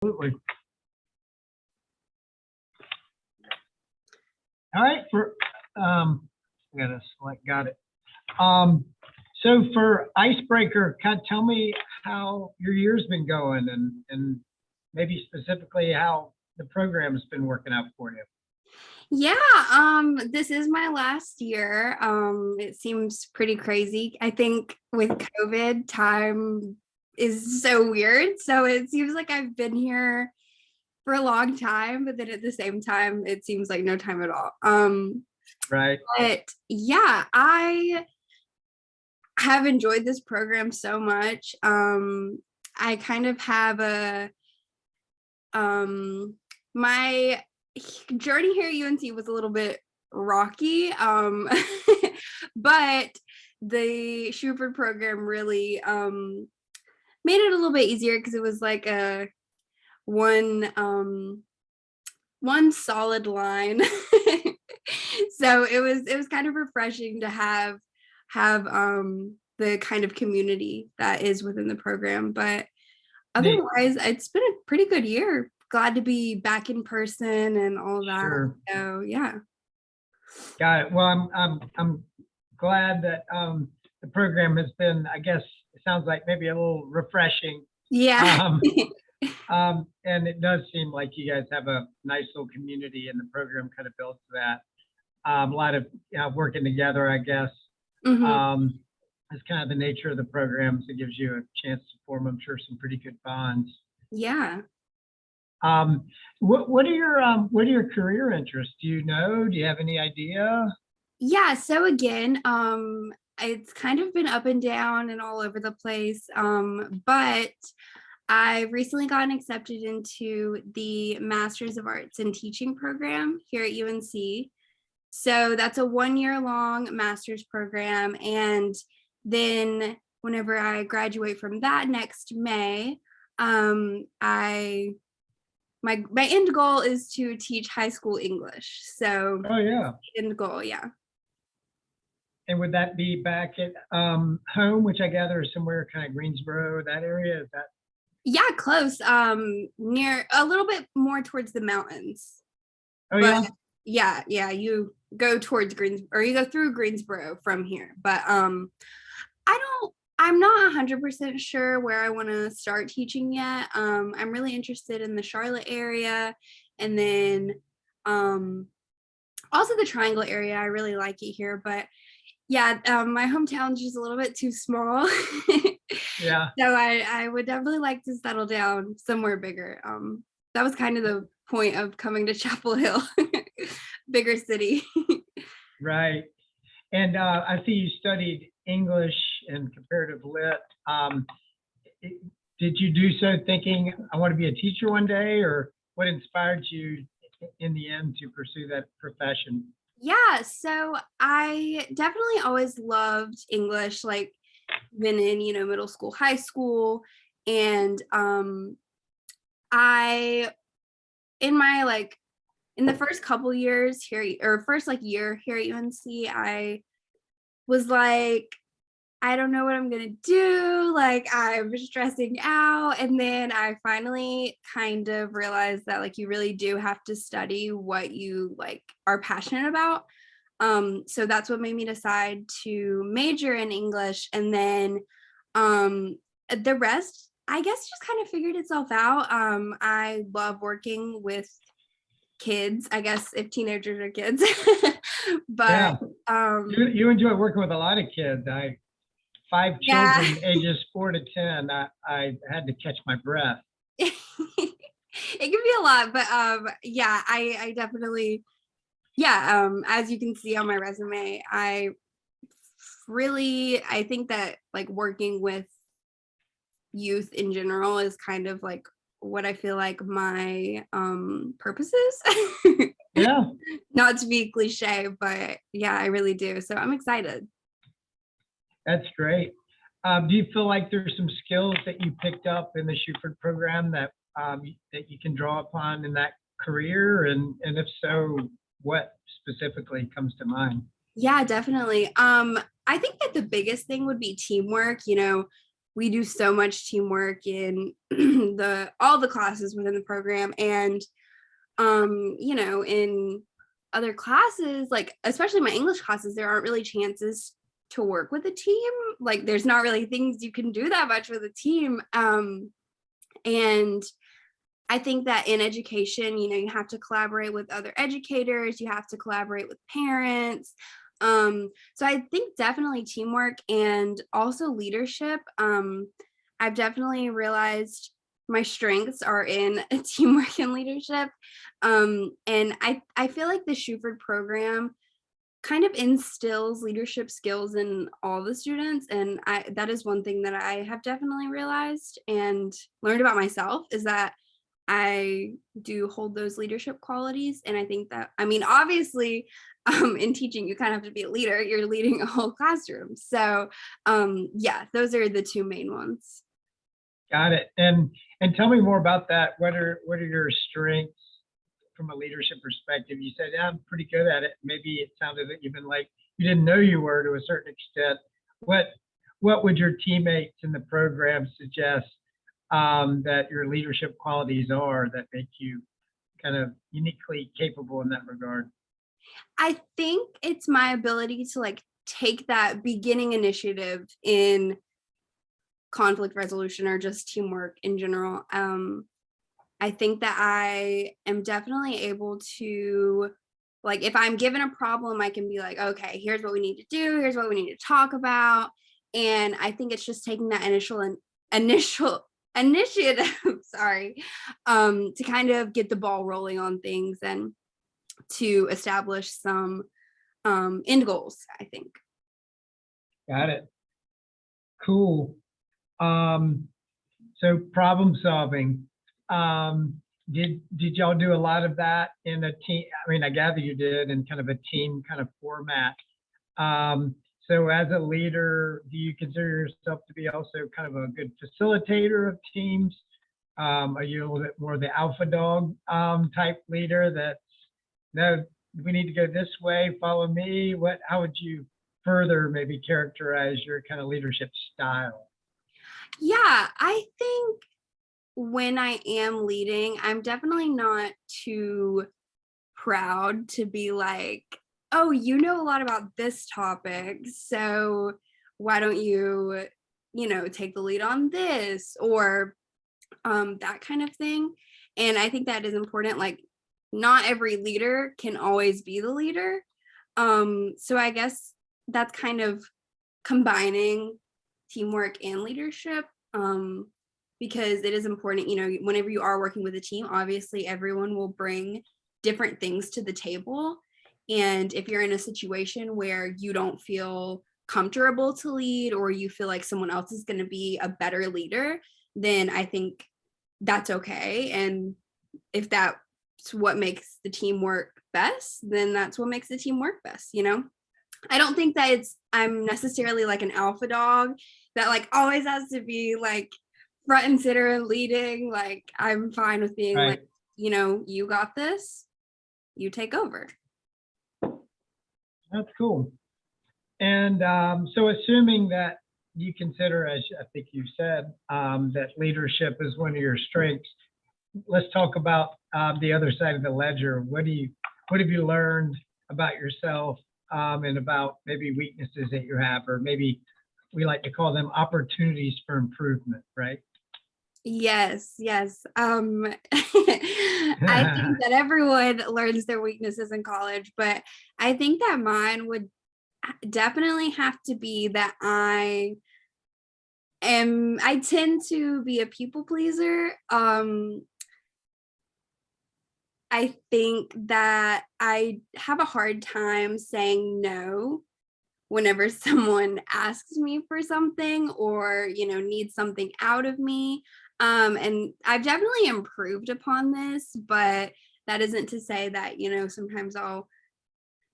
Absolutely. All right, I gotta select, got it. So for Icebreaker, tell me how your year's been going and maybe specifically how the program's been working out for you. Yeah, this is my last year. It seems pretty crazy. I think with COVID, time is so weird. So it seems like I've been here for a long time, but then at the same time, it seems like no time at all. Right. But yeah, I have enjoyed this program so much. I kind of have my journey here at UNC was a little bit rocky, but the Shuford program really made it a little bit easier because it was like a one solid line. So it was kind of refreshing to have the kind of community that is within the program. But otherwise, it's been a pretty good year. Glad to be back in person and all that. Sure. So yeah. Got it. Well, I'm glad that the program has been, I guess, it sounds like maybe a little refreshing. Yeah. And it does seem like you guys have a nice little community and the program kind of builds that. A lot of working together, I guess. Mhm. It's kind of the nature of the programs. It gives you a chance to form, I'm sure, some pretty good bonds. Yeah. What are your career interests? Do you know? Do you have any idea? Yeah. So again, it's kind of been up and down and all over the place. But I've recently gotten accepted into the Masters of Arts in Teaching program here at UNC. So that's a 1 year long master's program. And then whenever I graduate from that next May, I my end goal is to teach high school English. So Oh yeah. end goal, yeah. And would that be back at home, which I gather is somewhere kind of Greensboro, that area? Is that? Yeah, close. Near a little bit more towards the mountains. Oh But yeah. yeah, you go towards or you go through Greensboro from here. But I'm not 100% sure where I want to start teaching yet. I'm really interested in the Charlotte area and then also the Triangle area. I really like it here, but yeah, my hometown is just a little bit too small. Yeah. So I would definitely like to settle down somewhere bigger. That was kind of the point of coming to Chapel Hill, bigger city. Right. And I see you studied English and comparative lit. Did you do so thinking I want to be a teacher one day, or what inspired you in the end to pursue that profession? Yeah, so I definitely always loved English, like been in, middle school, high school, and I in my in the first couple years here or first year here at UNC, I was like, I don't know what I'm gonna do. Like I'm stressing out. And then I finally kind of realized that you really do have to study what you are passionate about. So that's what made me decide to major in English. And then the rest, I guess, just kind of figured itself out. I love working with kids, I guess, if teenagers are kids. Yeah. But You enjoy working with a lot of kids. I 5 yeah. children ages 4 to 10. I had to catch my breath. It can be a lot, but yeah, I definitely, yeah, as you can see on my resume, I think that working with youth in general is kind of what I feel like my purpose is. Yeah. Not to be cliche, but yeah, I really do. So I'm excited. That's great. Do you feel like there's some skills that you picked up in the Shuford program that you can draw upon in that career? And if so, what specifically comes to mind? Yeah, definitely. I think that the biggest thing would be teamwork. we do so much teamwork in all the classes within the program. And you know, in other classes, like especially my English classes, there aren't really chances to work with a team. Like there's not really things you can do that much with a team. And I think that in education, you know, you have to collaborate with other educators, you have to collaborate with parents. So I think definitely teamwork and also leadership. I've definitely realized my strengths are in teamwork and leadership. And I feel like the Shuford program kind of instills leadership skills in all the students. And that is one thing that I have definitely realized and learned about myself, is that I do hold those leadership qualities. And I think that, I mean, obviously, in teaching, you kind of have to be a leader. You're leading a whole classroom. So yeah, those are the two main ones. Got it. And tell me more about that. What are your strengths from a leadership perspective? You said, yeah, I'm pretty good at it. Maybe it sounded even like you didn't know you were to a certain extent. What would your teammates in the program suggest that your leadership qualities are that make you kind of uniquely capable in that regard? I think it's my ability to like take that beginning initiative in conflict resolution or just teamwork in general. I think that I am definitely able to, like, if I'm given a problem, I can be like, okay, here's what we need to do, here's what we need to talk about. And I think it's just taking that initial initiative, sorry, to kind of get the ball rolling on things and to establish some end goals, I think. Got it. Cool. So problem solving. Did y'all do a lot of that in a team? I mean, I gather you did in kind of a team kind of format. So as a leader, do you consider yourself to be also kind of a good facilitator of teams? Are you a little bit more the alpha dog type leader that, no, we need to go this way, follow me? How would you further maybe characterize your kind of leadership style? Yeah, I think when I am leading, I'm definitely not too proud to be like, oh, you know a lot about this topic, so why don't you, you know, take the lead on this, or that kind of thing. And I think that is important. Like, not every leader can always be the leader. So I guess that's kind of combining teamwork and leadership, because it is important, you know, whenever you are working with a team, obviously everyone will bring different things to the table. And if you're in a situation where you don't feel comfortable to lead, or you feel like someone else is going to be a better leader, then I think that's okay. And if that's what makes the team work best, then that's what makes the team work best, you know? I don't think that I'm necessarily like an alpha dog that like always has to be like front and center and leading. Like, I'm fine with being Right. like, you know, you got this, you take over. That's cool. And so assuming that you consider, as I think you said, that leadership is one of your strengths, let's talk about the other side of the ledger. What have you learned about yourself and about maybe weaknesses that you have, or maybe we like to call them opportunities for improvement, right? Yes, yes. I think that everyone learns their weaknesses in college, but I think that mine would definitely have to be that I tend to be a people pleaser. I think that I have a hard time saying no whenever someone asks me for something, or, you know, needs something out of me. And I've definitely improved upon this, but that isn't to say that, you know, sometimes I'll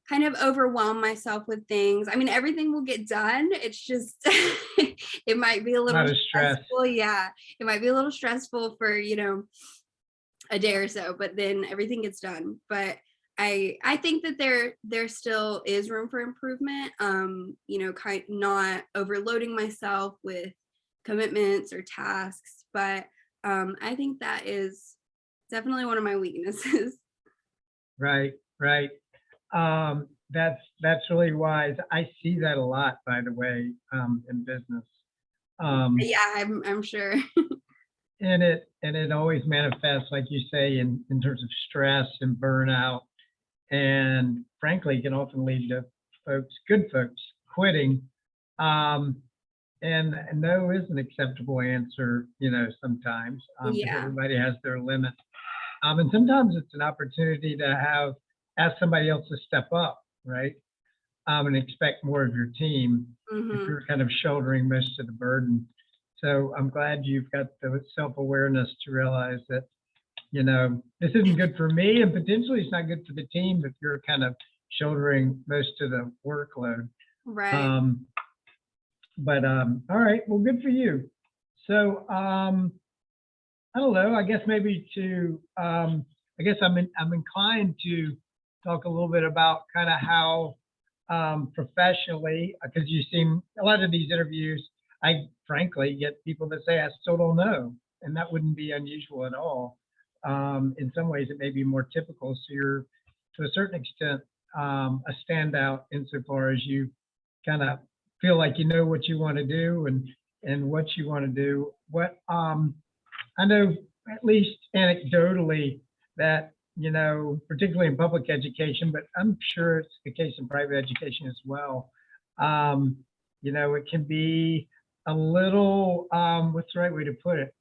kind of overwhelm myself with things. I mean, everything will get done. It's just it might be a little Not a stress. stressful. Yeah, it might be a little stressful for, you know, a day or so, but then everything gets done. But I think that there still is room for improvement. You know, kind not overloading myself with commitments or tasks. But I think that is definitely one of my weaknesses. Right, right. That's really wise. I see that a lot, by the way, in business. Um, Yeah, I'm sure. and it always manifests, like you say, in terms of stress and burnout, and frankly, can often lead to good folks, quitting. Um, and no is an acceptable answer, sometimes, because Yeah, everybody has their limits. And sometimes it's an opportunity to ask somebody else to step up, right? And expect more of your team if hmm, you're kind of shouldering most of the burden. So I'm glad you've got the self-awareness to realize that, this isn't good for me, and potentially it's not good for the team if you're kind of shouldering most of the workload. right. Um, but all right, well, good for you. So I don't know. I guess maybe I guess I'm inclined to talk a little bit about kind of how professionally, because you seem a lot of these interviews, I frankly get people that say I still don't know, and that wouldn't be unusual at all. In some ways, it may be more typical. So you're, to a certain extent, a standout insofar as you kind of feel like you know what you want to do and what you want to do. What I know, at least anecdotally, that, particularly in public education, but I'm sure it's the case in private education as well. Um, it can be a little, what's the right way to put it?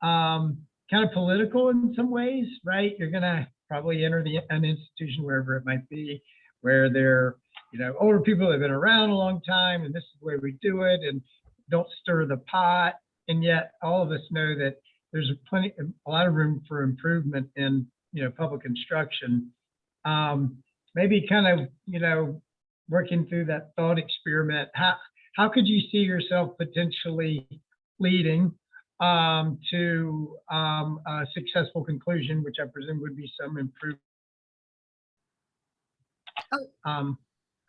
Kind of political in some ways, right? You're going to probably enter an institution, wherever it might be, where they're, older people that have been around a long time, and this is the way we do it, and don't stir the pot. And yet, all of us know that there's a lot of room for improvement in, public instruction. Maybe kind of, working through that thought experiment. How could you see yourself potentially leading to a successful conclusion, which I presume would be some improvement? Oh, Um,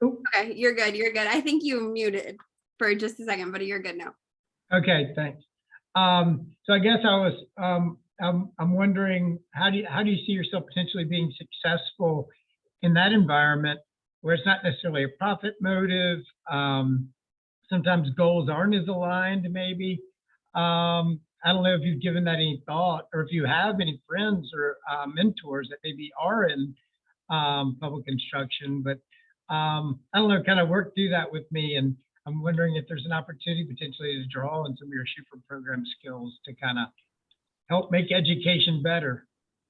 oh, okay, you're good. You're good. I think you muted for just a second, but you're good now. okay, thanks. So I guess I'm wondering, how do you see yourself potentially being successful in that environment where it's not necessarily a profit motive? Sometimes goals aren't as aligned, maybe. I don't know if you've given that any thought, or if you have any friends or mentors that maybe are in public instruction, but I don't know, kind of work through that with me. And I'm wondering if there's an opportunity potentially to draw on some of your super program skills to kind of help make education better.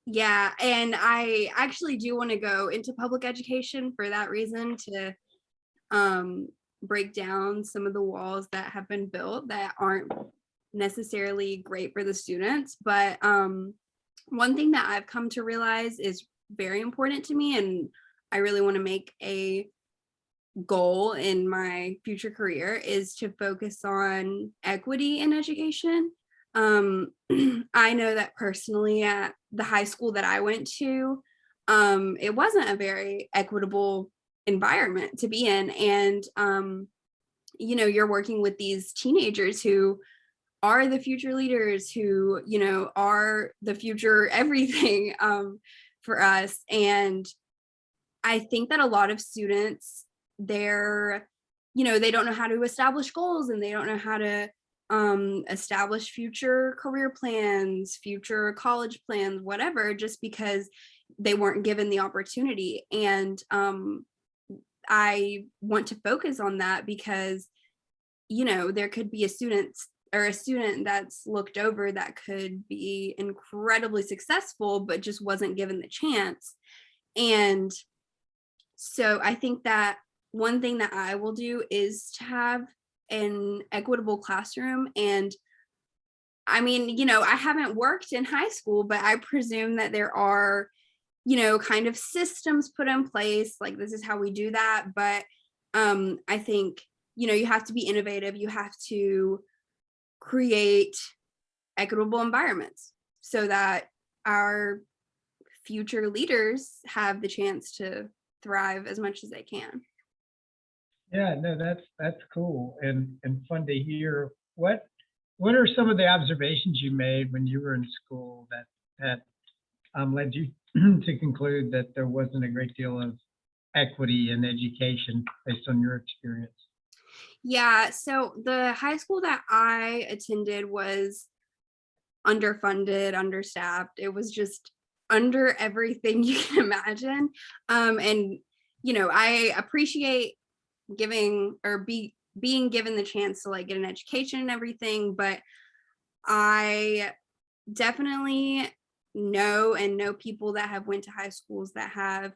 Yeah, and I actually do want to go into public education for that reason to um break down some of the walls that have been built that aren't necessarily great for the students. But one thing that I've come to realize is very important to me, and I really want to make a goal in my future career, is to focus on equity in education. I know that personally at the high school that I went to, it wasn't a very equitable environment to be in. And, you're working with these teenagers who are the future leaders, who, are the future everything for us. And I think that a lot of students, they're, they don't know how to establish goals, and they don't know how to establish future career plans, future college plans, whatever, just because they weren't given the opportunity. And I want to focus on that because, there could be a student that's looked over that could be incredibly successful, but just wasn't given the chance. And so I think that one thing that I will do is to have an equitable classroom. And I mean, I haven't worked in high school, but I presume that there are, kind of systems put in place, like this is how we do that. But I think, you have to be innovative. You have to create equitable environments so that our future leaders have the chance to thrive as much as they can. Yeah, no, that's cool and fun to hear. what are some of the observations you made when you were in school that led you to conclude that there wasn't a great deal of equity in education based on your experience? Yeah, so the high school that I attended was underfunded, understaffed. It was just under everything you can imagine. And I appreciate giving or being given the chance to like get an education and everything, but I definitely know people that have went to high schools that have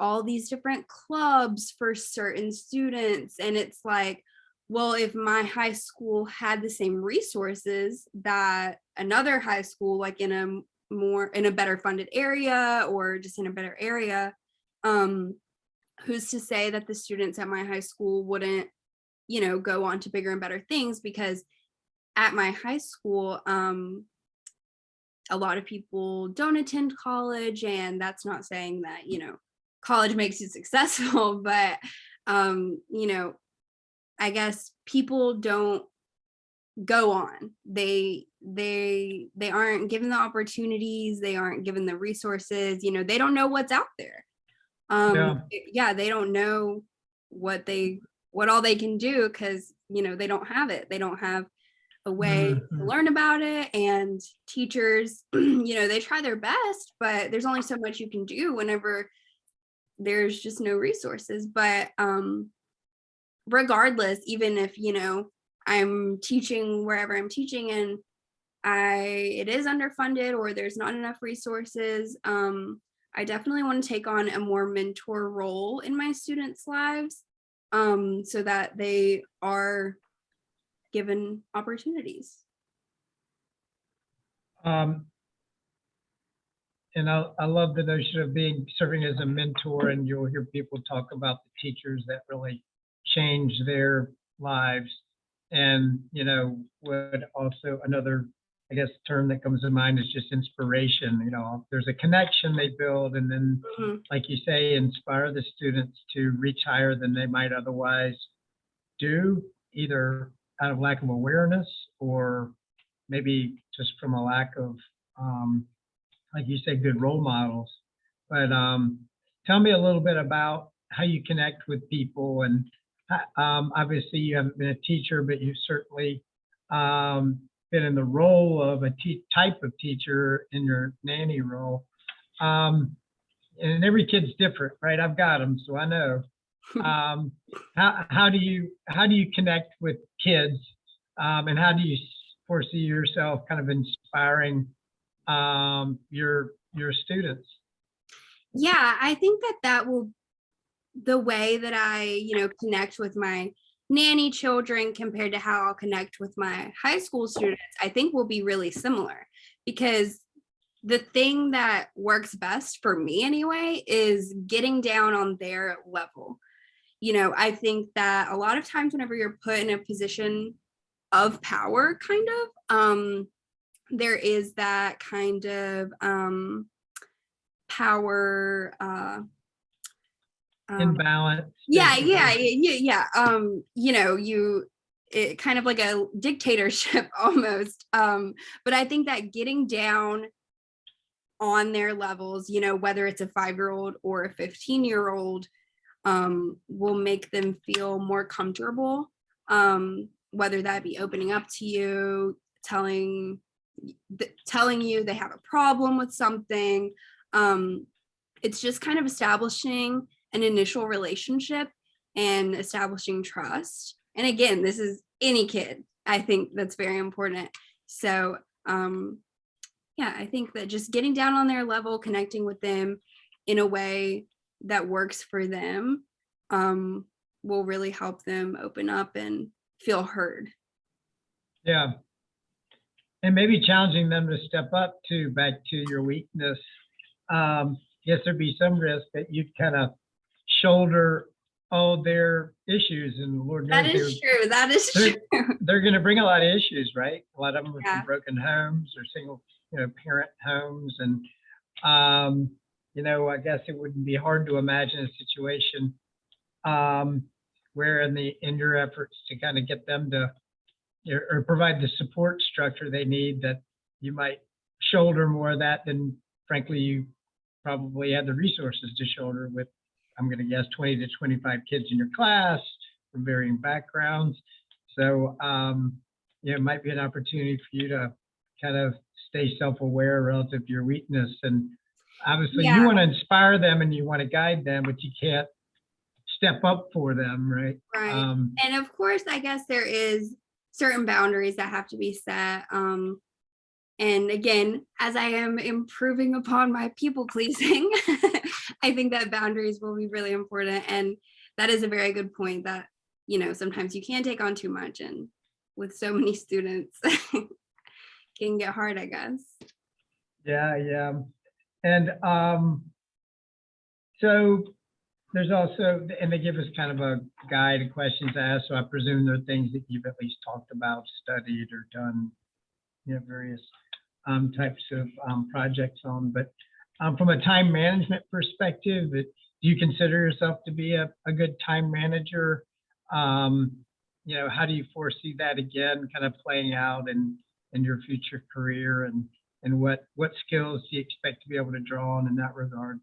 all these different clubs for certain students, and it's like, well, if my high school had the same resources that another high school, like in a better funded area or just in a better area, um who's to say that the students at my high school wouldn't go on to bigger and better things? Because at my high school, a lot of people don't attend college, and that's not saying that college makes you successful, but I guess people don't go on. They aren't given the opportunities, they aren't given the resources, they don't know what's out there. Yeah. Yeah, they don't know what all they can do, because they don't have it. They don't have a way to Mhm. learn about it, and teachers they try their best, but there's only so much you can do whenever there's just no resources. But regardless, even if I'm teaching wherever I'm teaching and it is underfunded or there's not enough resources, I definitely want to take on a more mentor role in my students' lives, so that they are given opportunities. Um, and I love the notion of serving as a mentor, and you'll hear people talk about the teachers that really change their lives. And, would also another, I guess, term that comes to mind is just inspiration. There's a connection they build, and then, Mhm. like you say, inspire the students to reach higher than they might otherwise do, either out of lack of awareness or maybe just from a lack of, like you said, good role models. But tell me a little bit about how you connect with people. And obviously, you haven't been a teacher, but you've certainly been in the role of a type of teacher in your nanny role. And every kid's different, right? I've got them, so I know. How do you connect with kids, and how do you foresee yourself kind of inspiring your students? Yeah, I think that will the way that I, connect with my nanny children compared to how I'll connect with my high school students, I think will be really similar, because the thing that works best for me anyway is getting down on their level. I think that a lot of times whenever you're put in a position of power, kind of, there is that kind of power Imbalance. yeah, it kind of like a dictatorship almost. But I think that getting down on their levels, whether it's a 5-year-old or a 15-year-old, will make them feel more comfortable. Whether that be opening up to you, telling you they have a problem with something. It's just kind of establishing an initial relationship and establishing trust. And again, this is any kid. I think that's very important. So, yeah, I think that just getting down on their level, connecting with them in a way that works for them, will really help them open up and feel heard. Yeah. And maybe challenging them to step up to back to your weakness. Yes, there'd be some risk that you'd kind of shoulder all their issues, and Lord knows That is true. That is they're, true. they're going to bring a lot of issues, right? A lot of them are Yeah. from broken homes or single, parent homes. And, I guess it wouldn't be hard to imagine a situation where in your efforts to kind of get them to or provide the support structure they need, that you might shoulder more of that than frankly you probably had the resources to shoulder with, I'm going to guess, 20 to 25 kids in your class from varying backgrounds. So, it might be an opportunity for you to kind of stay self-aware relative to your weakness. And obviously you Yeah, want to inspire them and you want to guide them, but you can't step up for them, right? right. And of course, I guess there is certain boundaries that have to be set. And again, as I am improving upon my people pleasing, I think that boundaries will be really important. And that is a very good point that, sometimes you can take on too much. And with so many students, can get hard, I guess. Yeah, yeah. And so there's also, and they give us kind of a guide of questions to ask. So I presume there are things that you've at least talked about, studied, or done, various types of projects on. But from a time management perspective, do you consider yourself to be a good time manager? How do you foresee that again kind of playing out in your future career, and what skills do you expect to be able to draw on in that regard?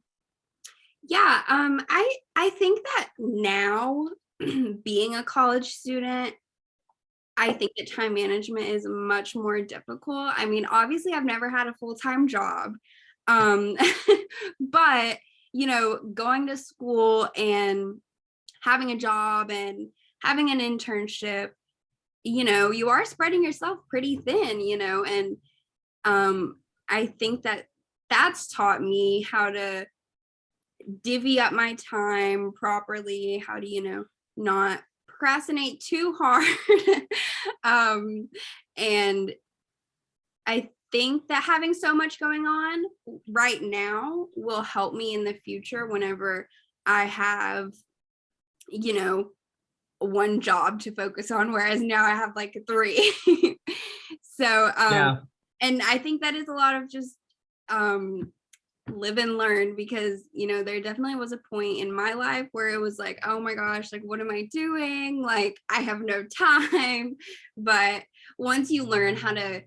Yeah, I think that now, being a college student, I think that time management is much more difficult. I mean, obviously, I've never had a full-time job, um, but going to school and having a job and having an internship, you are spreading yourself pretty thin, and I think that that's taught me how to divvy up my time properly, how to, not procrastinate too hard. And I think that having so much going on right now will help me in the future whenever I have, one job to focus on, whereas now I have like three. So, Yeah, and I think that is a lot of just live and learn, because there definitely was a point in my life where it was like, oh my gosh, like what am I doing, like I have no time. But once you learn how to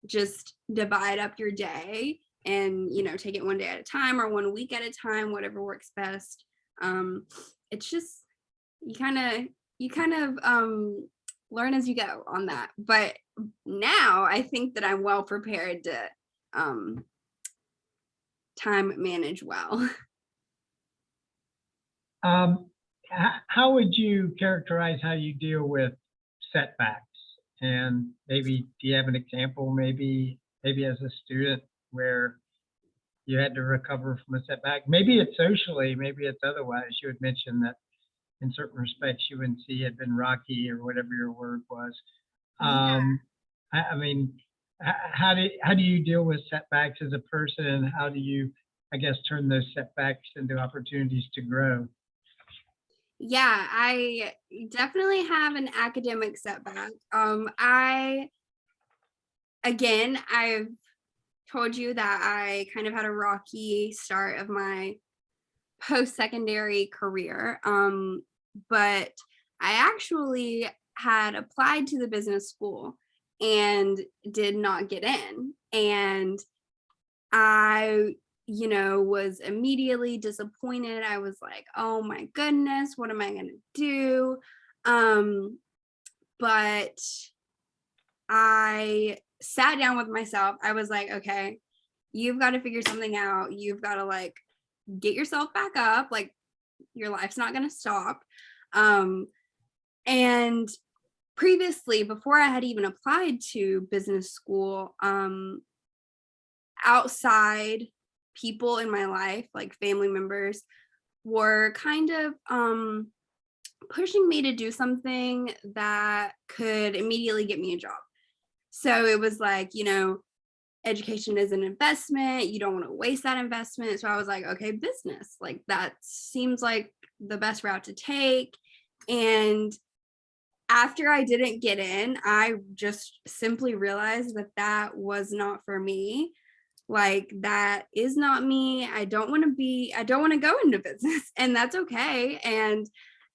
just divide up your day and take it one day at a time or one week at a time, whatever works best, it's just you kind of learn as you go on that. But now I think that I'm well prepared to time manage well. how would you characterize how you deal with setbacks? And maybe, do you have an example, maybe as a student, where you had to recover from a setback? Maybe it's socially, maybe it's otherwise. You had mentioned that in certain respects UNC had been rocky, or whatever your word was. Yeah. I mean, how do you deal with setbacks as a person, and how do you, I guess, turn those setbacks into opportunities to grow? Yeah, I definitely have an academic setback. I've told you that I kind of had a rocky start of my post-secondary career. But I actually had applied to the business school and did not get in. And I, was immediately disappointed. I was like, oh my goodness, what am I going to do? But I sat down with myself. I was like, okay, you've got to figure something out. You've got to like get yourself back up. Like your life's not going to stop. And previously, before I had even applied to business school, outside people in my life, like family members, were kind of pushing me to do something that could immediately get me a job. So it was like, education is an investment. You don't want to waste that investment. So I was like, okay, business, like that seems like the best route to take. And after I didn't get in, I just simply realized that that was not for me. Like that is not me. I don't want to go into business, and that's okay. And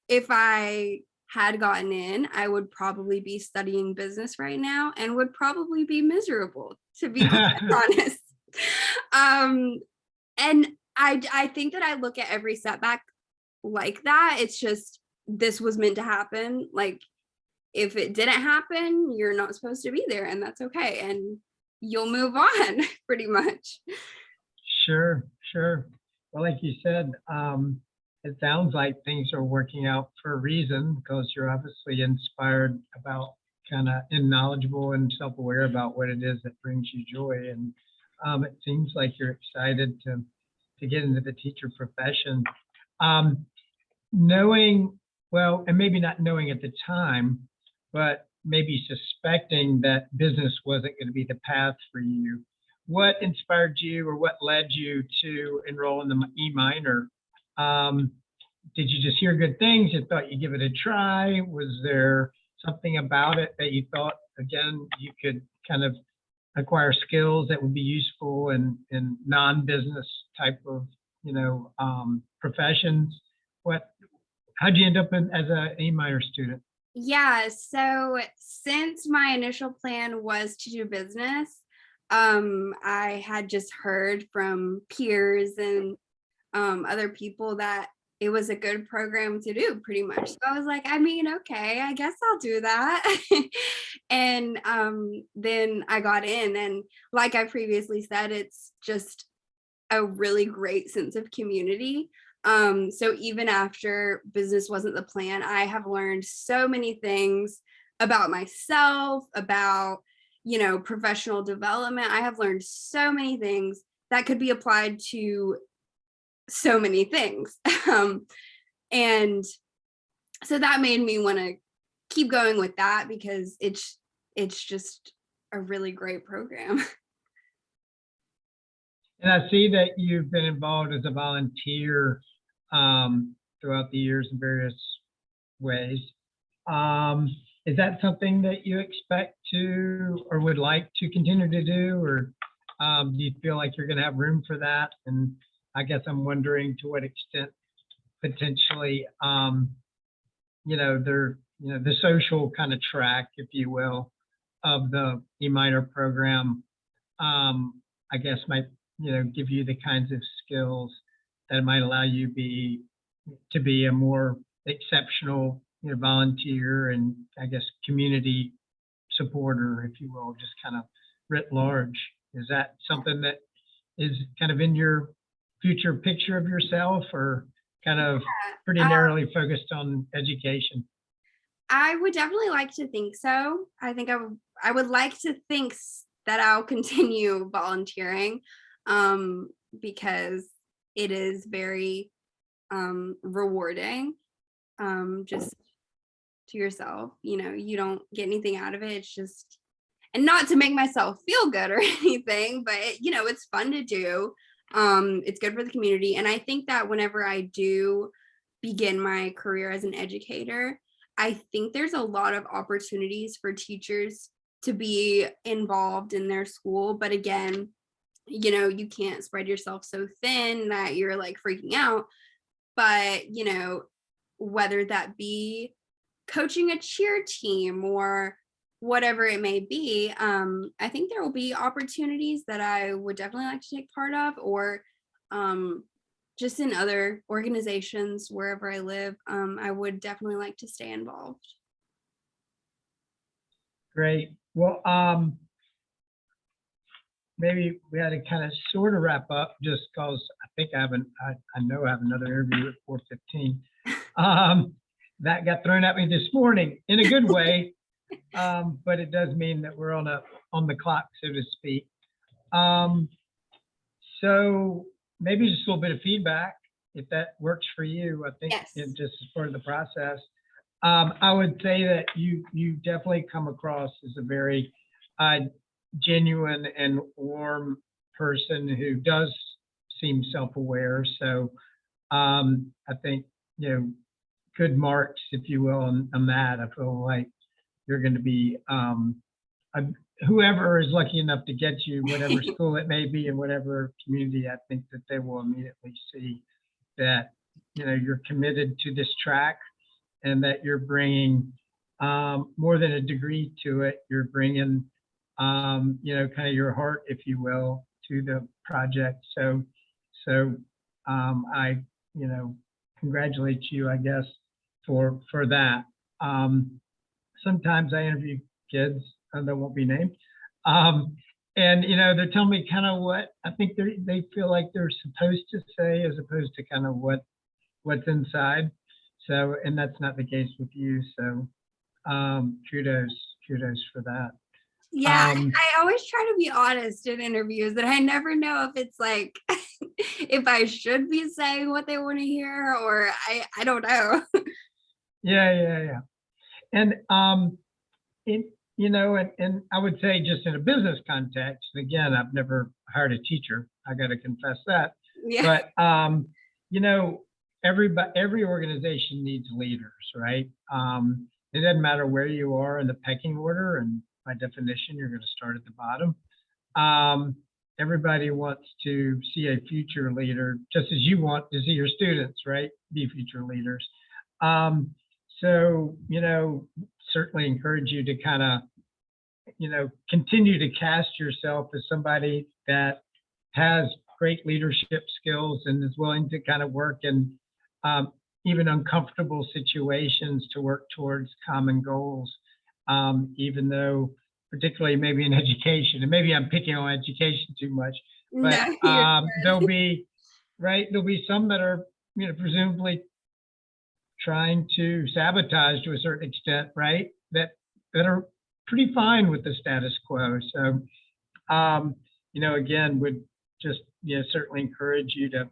if I had gotten in, I would probably be studying business right now and would probably be miserable, to be quite honest. Um, and I think that I look at every setback like that. It's just, this was meant to happen. Like, if it didn't happen, you're not supposed to be there, and that's okay. And you'll move on pretty much. Sure, sure. Well, like you said, it sounds like things are working out for a reason because you're obviously inspired about kind of and knowledgeable and self-aware about what it is that brings you joy. And it seems like you're excited to get into the teacher profession. Um, knowing, well, and maybe not knowing at the time, but maybe suspecting that business wasn't going to be the path for you. What inspired you or what led you to enroll in the E minor? Did you just hear good things? You thought you'd give it a try? Was there something about it that you thought, again, you could kind of acquire skills that would be useful in non-business type of, professions? How'd you end up as an E minor student? Yeah, so since my initial plan was to do business, I had just heard from peers and other people that it was a good program to do, pretty much. So I was like, I mean, okay, I guess I'll do that. And then I got in, and like I previously said, it's just a really great sense of community. So even after business wasn't the plan, I have learned so many things about myself, about, professional development. I have learned so many things that could be applied to so many things. And so that made me want to keep going with that because it's just a really great program. And I see that you've been involved as a volunteer throughout the years in various ways. Is that something that you expect to or would like to continue to do, or do you feel like you're going to have room for that? And I guess I'm wondering to what extent potentially, the social kind of track, if you will, of the E minor program, I guess might, give you the kinds of skills that might allow you to be a more exceptional, volunteer and I guess community supporter, if you will, just kind of writ large. Is that something that is kind of in your future picture of yourself, or kind of pretty narrowly focused on education? I would definitely like to think so. I think I would like to think that I'll continue volunteering, because it is very rewarding, just to yourself. You don't get anything out of it. It's just, and not to make myself feel good or anything, but it's fun to do. It's good for the community. And I think that whenever I do begin my career as an educator, I think there's a lot of opportunities for teachers to be involved in their school. But again, you can't spread yourself so thin that you're like freaking out. But, whether that be coaching a cheer team or whatever it may be, I think there will be opportunities that I would definitely like to take part of, or just in other organizations wherever I live. I would definitely like to stay involved. Great. Well, maybe we had to kind of sort of wrap up just because I think I know I have another interview at 4:15. That got thrown at me this morning in a good way, but it does mean that we're on the clock, so to speak. So maybe just a little bit of feedback, if that works for you. I think Yes. it just as part of the process. I would say that you definitely come across as a very genuine and warm person who does seem self-aware. So I think, good marks, if you will, on that. I feel like you're going to be whoever is lucky enough to get you, whatever school it may be in whatever community. I think that they will immediately see that, you're committed to this track and that you're bringing more than a degree to it. You're bringing, kind of your heart, if you will, to the project. So I, congratulate you, I guess, for that. Sometimes I interview kids that won't be named, and they're telling me kind of what I think they feel like they're supposed to say, as opposed to kind of what's inside. So, and that's not the case with you. So, kudos for that. Yeah, Um, I always try to be honest in interviews, and I never know if it's like if I should be saying what they want to hear, or I don't know. yeah. And and I would say, just in a business context, again, I've never hired a teacher. I got to confess that. Yeah. But every organization needs leaders, right? It doesn't matter where you are in the pecking order, and by definition, you're going to start at the bottom. Everybody wants to see a future leader, just as you want to see your students, right, be future leaders. So, certainly encourage you to kind of, continue to cast yourself as somebody that has great leadership skills and is willing to kind of work in even uncomfortable situations to work towards common goals, even though, particularly maybe in education, and maybe I'm picking on education too much, but No, you're there'll be some that are, presumably trying to sabotage to a certain extent, right? That are pretty fine with the status quo. So, again, would just, certainly encourage you to,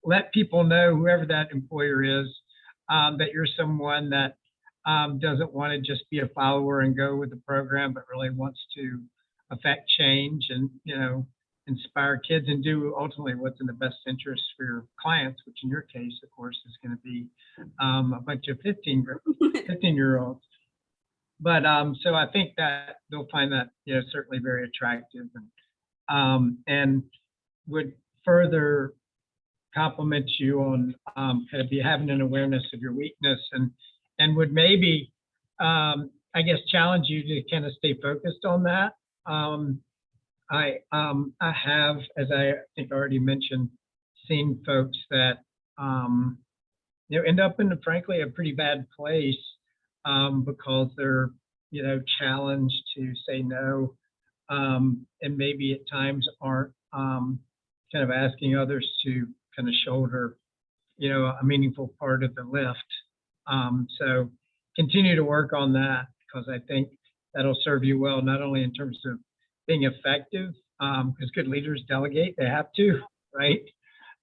let people know, whoever that employer is, that you're someone that doesn't want to just be a follower and go with the program, but really wants to affect change and, inspire kids and do ultimately what's in the best interest for your clients, which in your case, of course, is going to be a bunch of 15-year-olds. But so I think that they'll find that, certainly very attractive, and would further compliment you on kind of having an awareness of your weakness, and would maybe, I guess, challenge you to kind of stay focused on that. I have, as I think I already mentioned, seen folks that end up in, frankly, a pretty bad place because they're challenged to say no, and maybe at times aren't kind of asking others to kind of shoulder a meaningful part of the lift. So continue to work on that, because I think that'll serve you well, not only in terms of being effective, because good leaders delegate, they have to, right?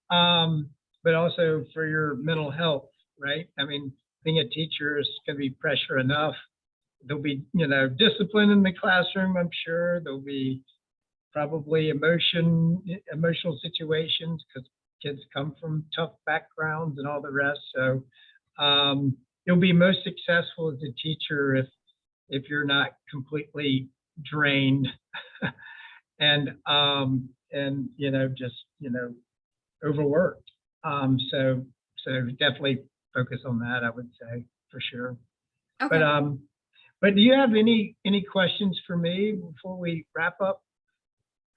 But also for your mental health, right? I mean, being a teacher is going to be pressure enough. There'll be, discipline in the classroom, I'm sure. There'll be probably emotional situations, because kids come from tough backgrounds and all the rest. So you'll be most successful as a teacher if you're not completely drained and just overworked. So definitely focus on that, I would say, for sure. Okay. But do you have any questions for me before we wrap up?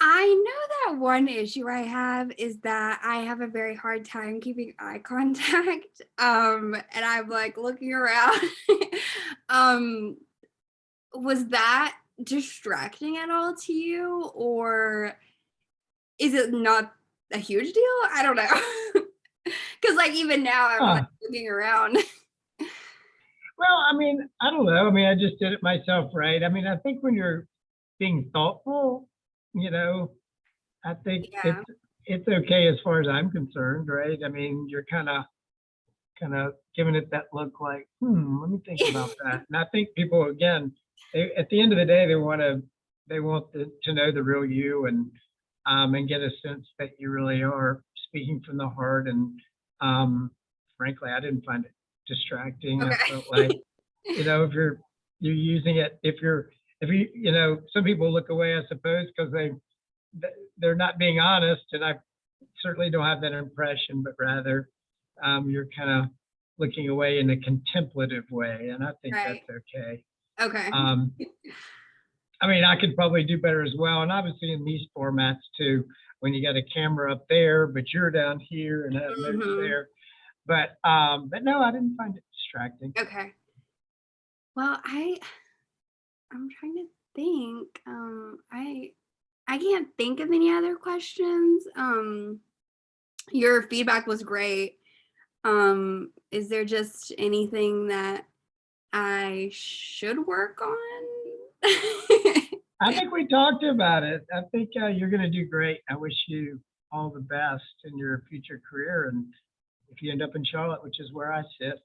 I know that one issue I have is that I have a very hard time keeping eye contact. And I'm like looking around. Was that distracting at all to you, or is it not a huge deal? I don't know. Because like even now I'm like looking around. Well, I mean, I don't know. I mean, I just did it myself, right? I mean, I think when you're being thoughtful, I think Yeah. it's okay as far as I'm concerned, right? I mean, you're kind of giving it that look like, let me think about that. And I think people, again, at the end of the day, they want to know the real you, and get a sense that you really are speaking from the heart. And frankly, I didn't find it distracting. I felt like, if you're using it, if you, some people look away, I suppose, because they're not being honest, and I certainly don't have that impression, but rather you're kind of looking away in a contemplative way, and I think Right. that's okay. Okay. I mean, I could probably do better as well, and obviously in these formats too, when you got a camera up there, but you're down here and have notes Mhm. there. But no, I didn't find it distracting. Okay. Well, I'm trying to think. I can't think of any other questions. Your feedback was great. Is there just anything that I should work on? I think we talked about it. I think you're going to do great. I wish you all the best in your future career. And if you end up in Charlotte, which is where I sit,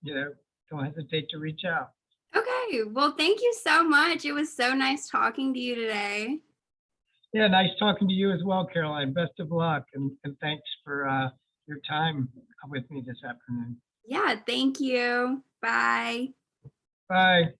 don't hesitate to reach out. Okay. Well, thank you so much. It was so nice talking to you today. Yeah, nice talking to you as well, Caroline. Best of luck, and thanks for your time with me this afternoon. Yeah. Thank you. Bye. Bye.